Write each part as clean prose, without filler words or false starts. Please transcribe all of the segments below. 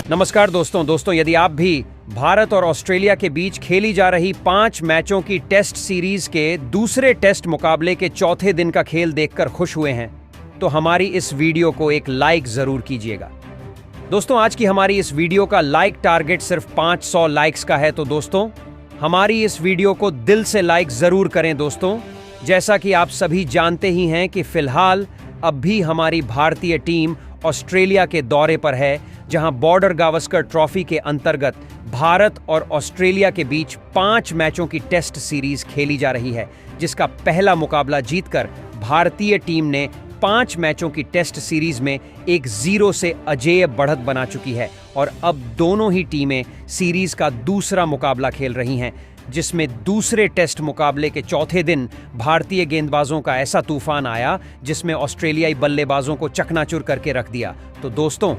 नमस्कार दोस्तों यदि आप भी भारत और ऑस्ट्रेलिया के बीच खेली जा रही 5 मैचों की टेस्ट सीरीज के दूसरे टेस्ट मुकाबले के चौथे दिन का खेल देखकर खुश हुए हैं तो हमारी इस वीडियो को एक लाइक जरूर कीजिएगा। दोस्तों आज की हमारी इस वीडियो का लाइक टारगेट सिर्फ 500 लाइक्स का है, तो दोस्तों हमारी इस वीडियो को दिल से लाइक जरूर करें। दोस्तों जैसा कि आप सभी जानते ही हैं कि फिलहाल अब भी हमारी भारतीय टीम ऑस्ट्रेलिया के दौरे पर है, जहां बॉर्डर गावस्कर ट्रॉफी के अंतर्गत भारत और ऑस्ट्रेलिया के बीच 5 मैचों की टेस्ट सीरीज खेली जा रही है, जिसका पहला मुकाबला जीतकर भारतीय टीम ने 5 मैचों की टेस्ट सीरीज में एक 0 से अजेय बढ़त बना चुकी है। और अब दोनों ही टीमें सीरीज का दूसरा मुकाबला खेल रही हैं, जिसमें दूसरे टेस्ट मुकाबले के चौथे दिन भारतीय गेंदबाजों का ऐसा तूफान आया जिसमें ऑस्ट्रेलियाई बल्लेबाजों को चकनाचूर करके रख दिया। तो दोस्तों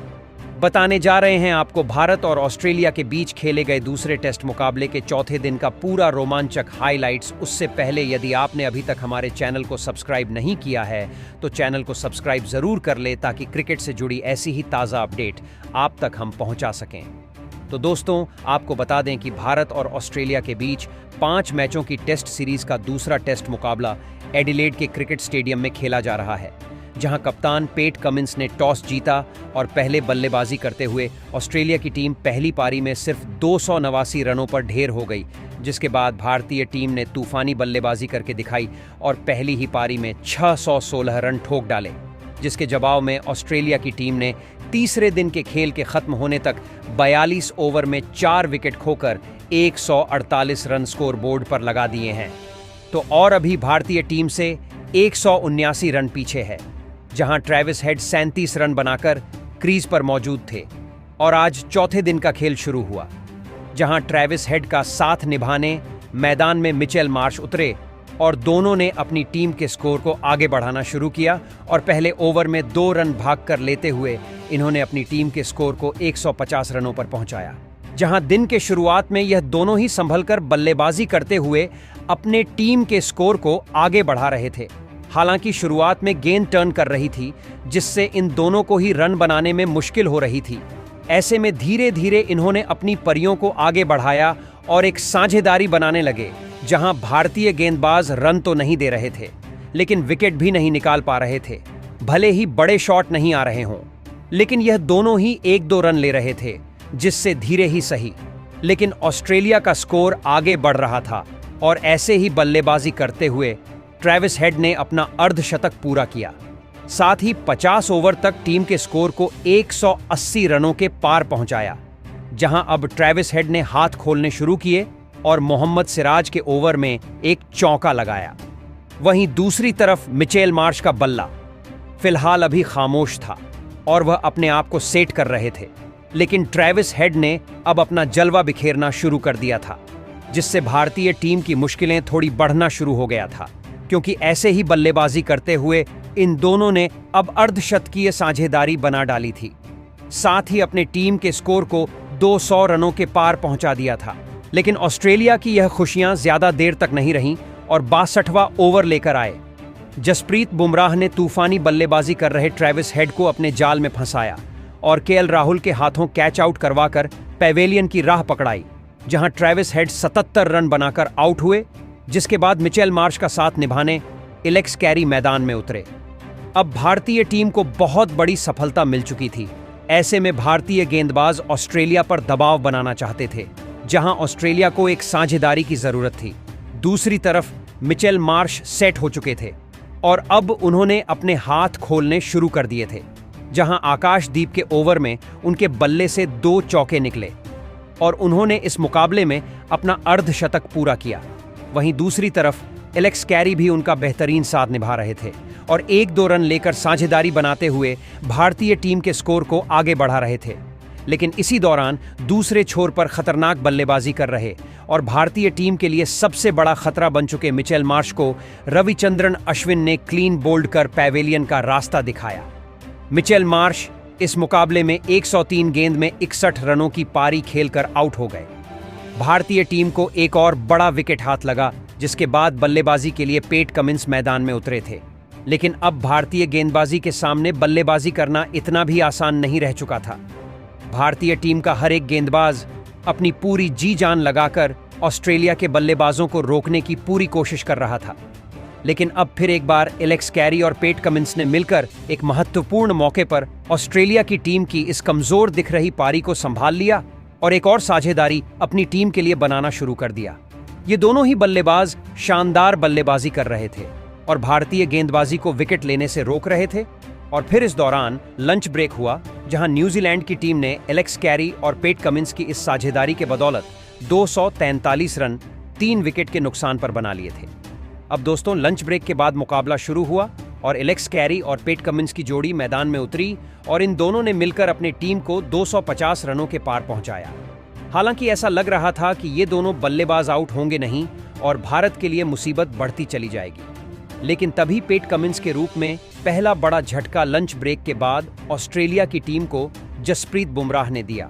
बताने जा रहे हैं आपको भारत और ऑस्ट्रेलिया के बीच खेले गए दूसरे टेस्ट मुकाबले के चौथे दिन का पूरा रोमांचक हाइलाइट्स। उससे पहले यदि आपने अभी तक हमारे चैनल को सब्सक्राइब नहीं किया है तो चैनल को सब्सक्राइब जरूर कर ले, ताकि क्रिकेट से जुड़ी ऐसी ही ताज़ा अपडेट आप तक हम पहुंचा सकें। तो दोस्तों आपको बता दें कि भारत और ऑस्ट्रेलिया के बीच 5 मैचों की टेस्ट सीरीज का दूसरा टेस्ट मुकाबला एडिलेड के क्रिकेट स्टेडियम में खेला जा रहा है, जहां कप्तान पेट कमिंस ने टॉस जीता और पहले बल्लेबाजी करते हुए ऑस्ट्रेलिया की टीम पहली पारी में सिर्फ 289 रनों पर ढेर हो गई, जिसके बाद भारतीय टीम ने तूफानी बल्लेबाजी करके दिखाई और पहली ही पारी में 616 रन ठोक डाले, जिसके जवाब में ऑस्ट्रेलिया की टीम ने तीसरे दिन के खेल के खत्म होने तक 42 ओवर में 4 विकेट खोकर 148 रन स्कोर बोर्ड पर लगा दिए हैं। तो और अभी भारतीय टीम से 179 रन पीछे है, जहां ट्रेविस हेड 37 रन बनाकर क्रीज पर मौजूद थे। और आज चौथे दिन का खेल शुरू हुआ, जहां ट्रेविस हेड का साथ निभाने मैदान में मिचेल मार्श उतरे और दोनों ने अपनी टीम के स्कोर को आगे बढ़ाना शुरू किया और पहले ओवर में 2 रन भागकर लेते हुए इन्होंने अपनी टीम के स्कोर को 150 रनों पर पहुंचाया। जहां दिन के शुरुआत में यह दोनों ही संभलकर बल्लेबाजी करते हुए अपने टीम के स्कोर को आगे बढ़ा रहे थे। हालांकि शुरुआत में गेंद टर्न कर रही थी, जिससे इन दोनों को ही रन बनाने में मुश्किल हो रही थी। ऐसे में धीरे धीरे इन्होंने अपनी परियों को आगे बढ़ाया और एक साझेदारी बनाने लगे, जहां भारतीय गेंदबाज रन तो नहीं दे रहे थे, लेकिन विकेट भी नहीं निकाल पा रहे थे। भले ही बड़े शॉट नहीं आ रहे हों, लेकिन यह दोनों ही 1-2 रन ले रहे थे, जिससे धीरे ही सही, लेकिन ऑस्ट्रेलिया का स्कोर आगे बढ़ रहा था। और ऐसे ही बल्लेबाजी करते हुए ट्रेविस हेड ने अपना अर्धशतक पूरा किया। साथ ही 50 ओवर तक टीम के स्कोर को 180 रनों के पार पहुंचाया, जहां अब ट्रेविस हेड ने हाथ खोलने शुरू किए और मोहम्मद सिराज के ओवर में एक चौका लगाया। वहीं दूसरी तरफ मिचेल मार्श का बल्ला फिलहाल अभी खामोश था और वह अपने आप को सेट कर रहे थे, लेकिन ट्रेविस हेड ने अब अपना जलवा बिखेरना शुरू कर दिया था, जिससे भारतीय टीम की मुश्किलें थोड़ी बढ़ना शुरू हो गया था, क्योंकि ऐसे ही बल्लेबाजी करते हुए इन दोनों ने अब अर्धशतकीय साझेदारी बना डाली थी। साथ ही अपने टीम के स्कोर को 200 रनों के पार पहुंचा दिया था। लेकिन ऑस्ट्रेलिया की यह खुशियां ज्यादा देर तक नहीं रहीं और 62वां ओवर लेकर आए। जसप्रीत बुमराह ने तूफानी बल्लेबाजी कर रहे ट्रेविस हेड को अपने जाल में फंसाया और केएल राहुल के हाथों कैच आउट करवाकर पेवेलियन की राह पकड़ाई, जहां ट्रेविस हेड 77 रन बनाकर आउट हुए, जिसके बाद मिचेल मार्श का साथ निभाने एलेक्स कैरी मैदान में उतरे। अब भारतीय टीम को बहुत बड़ी सफलता मिल चुकी थी। ऐसे में भारतीय गेंदबाज ऑस्ट्रेलिया पर दबाव बनाना चाहते थे, जहां ऑस्ट्रेलिया को एक साझेदारी की जरूरत थी। दूसरी तरफ मिचेल मार्श सेट हो चुके थे और अब उन्होंने अपने हाथ खोलने शुरू कर दिए थे, जहां आकाशदीप के ओवर में उनके बल्ले से 2 चौके निकले और उन्होंने इस मुकाबले में अपना अर्धशतक पूरा किया। वहीं दूसरी तरफ एलेक्स कैरी भी उनका बेहतरीन साथ निभा रहे थे और 1-2 रन लेकर साझेदारी बनाते हुए भारतीय टीम के स्कोर को आगे बढ़ा रहे थे। लेकिन इसी दौरान दूसरे छोर पर खतरनाक बल्लेबाजी कर रहे और भारतीय टीम के लिए सबसे बड़ा खतरा बन चुके मिचेल मार्श को रविचंद्रन अश्विन ने क्लीन बोल्ड कर पेवेलियन का रास्ता दिखाया। मिचेल मार्श इस मुकाबले में 103 गेंद में 61 रनों की पारी खेलकर आउट हो गए। भारतीय टीम को एक और बड़ा विकेट हाथ लगा, जिसके बाद बल्लेबाजी के लिए पेट कमिंस मैदान में उतरे थे। लेकिन अब भारतीय गेंदबाजी के सामने बल्लेबाजी करना इतना भी आसान नहीं रह चुका था। भारतीय टीम का हर एक गेंदबाज अपनी पूरी जी जान लगाकर ऑस्ट्रेलिया के बल्लेबाजों को रोकने की पूरी कोशिश कर रहा था। लेकिन अब फिर एक बार एलेक्स कैरी और पेट कमिंस ने मिलकर एक महत्वपूर्ण मौके पर ऑस्ट्रेलिया की टीम की इस कमजोर दिख रही पारी को संभाल लिया और एक और साझेदारी अपनी टीम के लिए बनाना शुरू कर दिया। ये दोनों ही बल्लेबाज शानदार बल्लेबाजी कर रहे थे और भारतीय गेंदबाजी को विकेट लेने से रोक रहे थे। और फिर इस दौरान लंच ब्रेक हुआ, जहां न्यूजीलैंड की टीम ने एलेक्स कैरी और पेट कमिंस की इस साझेदारी के बदौलत 243 रन 3 विकेट के नुकसान पर बना लिए थे। अब दोस्तों, लंच ब्रेक के बाद मुकाबला शुरू हुआ और एलेक्स कैरी और पेट कमिंस की जोड़ी मैदान में उतरी और इन दोनों ने मिलकर अपनी टीम को 250 रनों के पार पहुंचाया। हालांकि ऐसा लग रहा था कि ये दोनों बल्लेबाज आउट होंगे नहीं और भारत के लिए मुसीबत बढ़ती चली जाएगी। लेकिन तभी पेट कमिंस के रूप में पहला बड़ा झटका लंच ब्रेक के बाद ऑस्ट्रेलिया की टीम को जसप्रीत बुमराह ने दिया।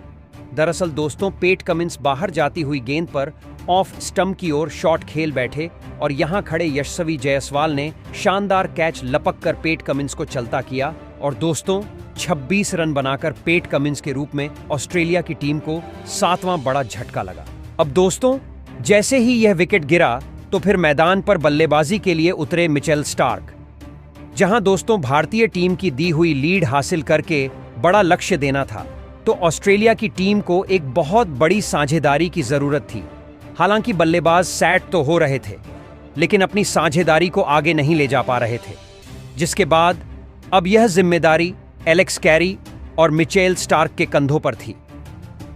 दरअसल दोस्तों, पेट कमिंस बाहर जाती हुई गेंद पर ऑफ स्टंप की ओर शॉट खेल बैठे और यहां खड़े यशस्वी जायसवाल ने शानदार कैच लपक कर पेट कमिंस को चलता किया और दोस्तों 26 रन बनाकर पेट कमिंस के रूप में ऑस्ट्रेलिया की टीम को 7वां बड़ा झटका लगा। अब दोस्तों, जैसे ही यह विकेट गिरा तो फिर मैदान पर बल्लेबाजी के लिए उतरे मिचेल स्टार्क। जहां दोस्तों भारतीय टीम की दी हुई लीड हासिल करके बड़ा लक्ष्य देना था, तो ऑस्ट्रेलिया की टीम को एक बहुत बड़ी साझेदारी की जरूरत थी। हालांकि बल्लेबाज सेट तो हो रहे थे, लेकिन अपनी साझेदारी को आगे नहीं ले जा पा रहे थे, जिसके बाद अब यह जिम्मेदारी एलेक्स कैरी और मिचेल स्टार्क के कंधों पर थी,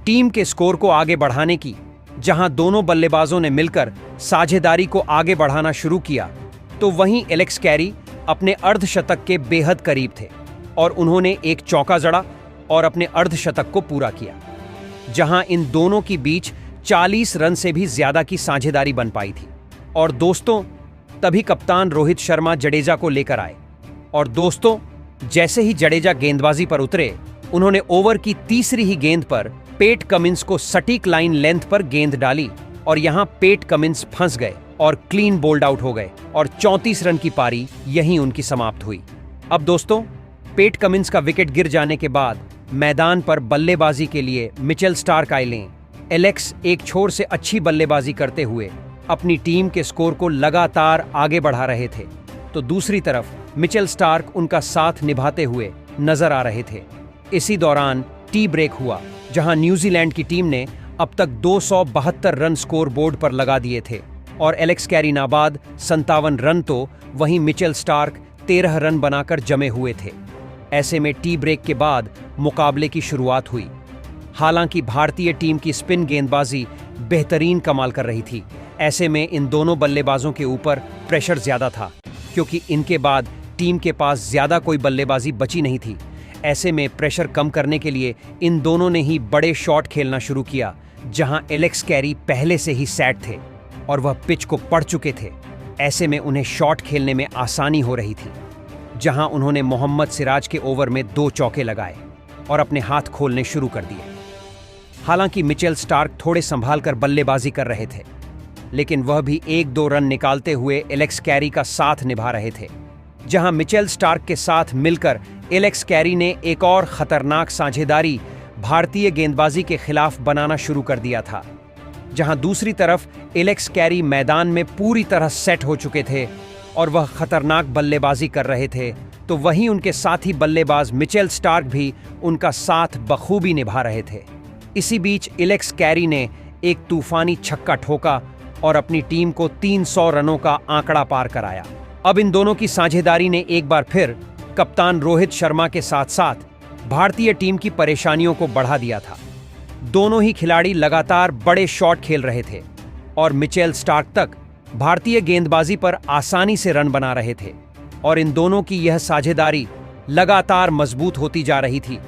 टीम के स्कोर को आगे बढ़ाने की। जहां दोनों बल्लेबाजों ने मिलकर साझेदारी को आगे बढ़ाना शुरू किया, तो वहीं एलेक्स कैरी अपने अर्धशतक के बेहद करीब थे और उन्होंने एक चौका जड़ा और अपने अर्धशतक को पूरा किया। जहां इन दोनों के बीच 40 रन से भी ज्यादा की साझेदारी बन पाई थी। और दोस्तों, तभी कप्तान रोहित शर्मा जडेजा को लेकर आए और दोस्तों, जैसे ही जडेजा गेंदबाजी पर उतरे, उन्होंने ओवर की तीसरी ही गेंद पर पेट कमिंस को सटीक लाइन लेंथ पर गेंद डाली और यहां पेट कमिंस फंस गए और क्लीन बोल्ड आउट हो गए और 34 रन की पारी यहीं उनकी समाप्त हुई। अब दोस्तों, पेट कमिंस का विकेट गिर जाने के बाद मैदान पर बल्लेबाजी के लिए मिचेल स्टार्क आए। एलेक्स एक छोर से अच्छी बल्लेबाजी करते हुए अपनी टीम के स्कोर को लगातार आगे बढ़ा रहे थे, तो दूसरी तरफ मिचेल स्टार्क उनका साथ निभाते हुए नजर आ रहे थे। इसी दौरान टी ब्रेक हुआ, जहां न्यूजीलैंड की टीम ने अब तक 272 रन स्कोर बोर्ड पर लगा दिए थे और एलेक्स कैरी नाबाद 57 रन, तो वहीं मिचेल स्टार्क 13 रन बनाकर जमे हुए थे। ऐसे में टी ब्रेक के बाद मुकाबले की शुरुआत हुई। हालांकि भारतीय टीम की स्पिन गेंदबाजी बेहतरीन कमाल कर रही थी। ऐसे में इन दोनों बल्लेबाजों के ऊपर प्रेशर ज्यादा था, क्योंकि इनके बाद टीम के पास ज्यादा कोई बल्लेबाजी बची नहीं थी। ऐसे में प्रेशर कम करने के लिए इन दोनों ने ही बड़े शॉट खेलना शुरू किया, जहां एलेक्स कैरी पहले से ही सेट थे और वह पिच को पढ़ चुके थे। ऐसे में उन्हें शॉट खेलने में आसानी हो रही थी, जहां उन्होंने मोहम्मद सिराज के ओवर में 2 चौके लगाए और अपने हाथ खोलने शुरू कर दिए। हालांकि मिचेल स्टार्क थोड़े संभाल कर बल्लेबाजी कर रहे थे, लेकिन वह भी 1-2 रन निकालते हुए एलेक्स कैरी का साथ निभा रहे थे। जहां मिचेल स्टार्क के साथ मिलकर एलेक्स कैरी ने एक और खतरनाक साझेदारी भारतीय गेंदबाजी के खिलाफ बनाना शुरू कर दिया था। जहां दूसरी तरफ एलेक्स कैरी मैदान में पूरी तरह सेट हो चुके थे और वह खतरनाक बल्लेबाजी कर रहे थे, तो वहीं उनके साथी बल्लेबाज मिचेल स्टार्क भी उनका साथ बखूबी निभा रहे थे। इसी बीच एलेक्स कैरी ने एक तूफानी छक्का ठोका और अपनी टीम को 300 रनों का आंकड़ा पार कराया। अब इन दोनों की साझेदारी ने एक बार फिर कप्तान रोहित शर्मा के साथ साथ भारतीय टीम की परेशानियों को बढ़ा दिया था। दोनों ही खिलाड़ी लगातार बड़े शॉट खेल रहे थे और मिचेल स्टार्क तक भारतीय गेंदबाजी पर आसानी से रन बना रहे थे और इन दोनों की यह साझेदारी लगातार मजबूत होती जा रही थी।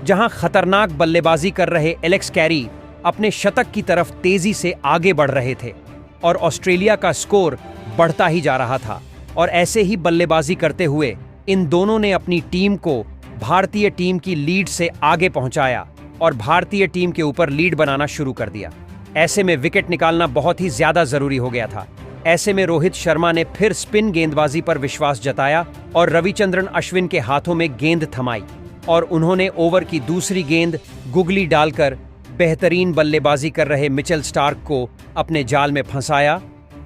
जहां खतरनाक बल्लेबाजी कर रहे एलेक्स कैरी अपने शतक की तरफ तेजी से आगे बढ़ रहे थे और ऑस्ट्रेलिया का स्कोर बढ़ता ही जा रहा था। और ऐसे ही बल्लेबाजी करते हुए इन दोनों ने अपनी टीम को भारतीय टीम की लीड से आगे पहुंचाया और भारतीय टीम के ऊपर लीड बनाना शुरू कर दिया। ऐसे में विकेट निकालना बहुत ही ज्यादा जरूरी हो गया था। ऐसे में रोहित शर्मा ने फिर स्पिन गेंदबाजी पर विश्वास जताया और रविचंद्रन अश्विन के हाथों में गेंद थमाई और उन्होंने ओवर की दूसरी गेंद गुगली डालकर बेहतरीन बल्लेबाजी कर रहे मिचेल स्टार्क को अपने जाल में फंसाया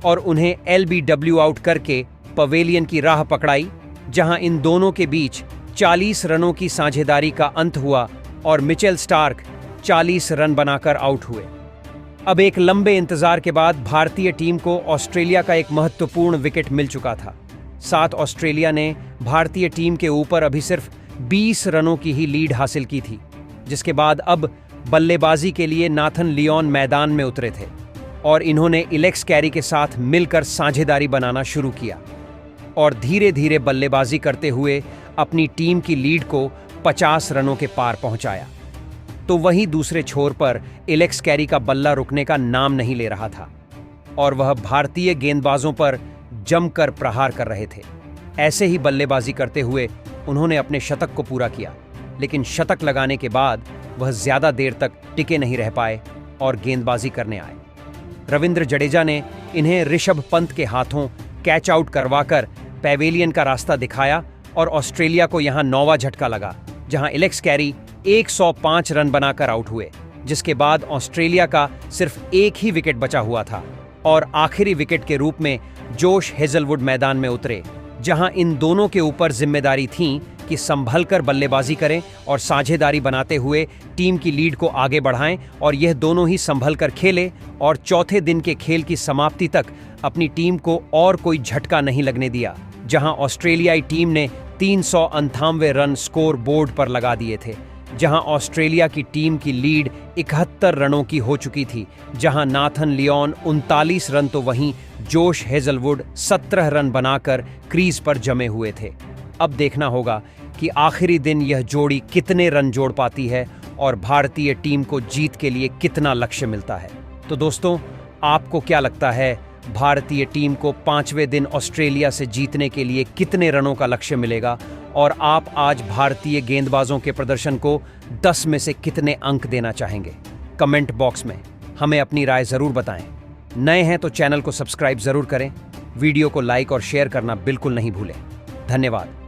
और उन्हें LBW आउट करके पवेलियन की राह पकड़ाई, जहां इन दोनों के बीच 40 रनों की साझेदारी का अंत हुआ और मिचेल स्टार्क 40 रन बनाकर आउट हुए। अब एक लंबे इंतजार के बाद भारतीय टीम को ऑस्ट्रेलिया का एक महत्वपूर्ण विकेट मिल चुका था। साथ ऑस्ट्रेलिया ने भारतीय टीम के ऊपर अभी सिर्फ 20 रनों की ही लीड हासिल की थी, जिसके बाद अब बल्लेबाजी के लिए नाथन लियोन मैदान में उतरे थे और इन्होंने एलेक्स कैरी के साथ मिलकर साझेदारी बनाना शुरू किया और धीरे धीरे बल्लेबाजी करते हुए अपनी टीम की लीड को 50 रनों के पार पहुंचाया। तो वहीं दूसरे छोर पर एलेक्स कैरी का बल्ला रुकने का नाम नहीं ले रहा था और वह भारतीय गेंदबाजों पर जमकर प्रहार कर रहे थे। ऐसे ही बल्लेबाजी करते हुए उन्होंने अपने शतक को पूरा किया, लेकिन शतक लगाने के बाद वह ज्यादा देर तक टिके नहीं रह पाए और गेंदबाजी करने आए। रविंद्र जडेजा ने इन्हें ऋषभ पंत के हाथों कैच आउट करवाकर पैवेलियन का रास्ता दिखाया और ऑस्ट्रेलिया को यहां 9वां झटका लगा, जहां एलेक्स कैरी 105 रन बनाकर आउट हुए, जिसके बाद ऑस्ट्रेलिया का सिर्फ एक ही विकेट बचा हुआ था और आखिरी विकेट के रूप में जोश हेजलवुड मैदान में उतरे, जहां इन दोनों के ऊपर जिम्मेदारी थी कि संभलकर बल्लेबाजी करें और साझेदारी बनाते हुए टीम की लीड को आगे बढ़ाएं और यह दोनों ही संभलकर खेले और चौथे दिन के खेल की समाप्ति तक अपनी टीम को और कोई झटका नहीं लगने दिया, जहां ऑस्ट्रेलियाई टीम ने 398 रन स्कोर बोर्ड पर लगा दिए थे, जहां ऑस्ट्रेलिया की टीम की लीड 71 रनों की हो चुकी थी, जहां नाथन लियोन 39 रन तो वहीं जोश हेजलवुड 17 रन बनाकर क्रीज पर जमे हुए थे। अब देखना होगा कि आखिरी दिन यह जोड़ी कितने रन जोड़ पाती है और भारतीय टीम को जीत के लिए कितना लक्ष्य मिलता है। तो दोस्तों, आपको क्या लगता है भारतीय टीम को 5वें दिन ऑस्ट्रेलिया से जीतने के लिए कितने रनों का लक्ष्य मिलेगा और आप आज भारतीय गेंदबाजों के प्रदर्शन को 10 में से कितने अंक देना चाहेंगे? कमेंट बॉक्स में हमें अपनी राय जरूर बताएं। नए हैं तो चैनल को सब्सक्राइब जरूर करें, वीडियो को लाइक और शेयर करना बिल्कुल नहीं भूलें। धन्यवाद।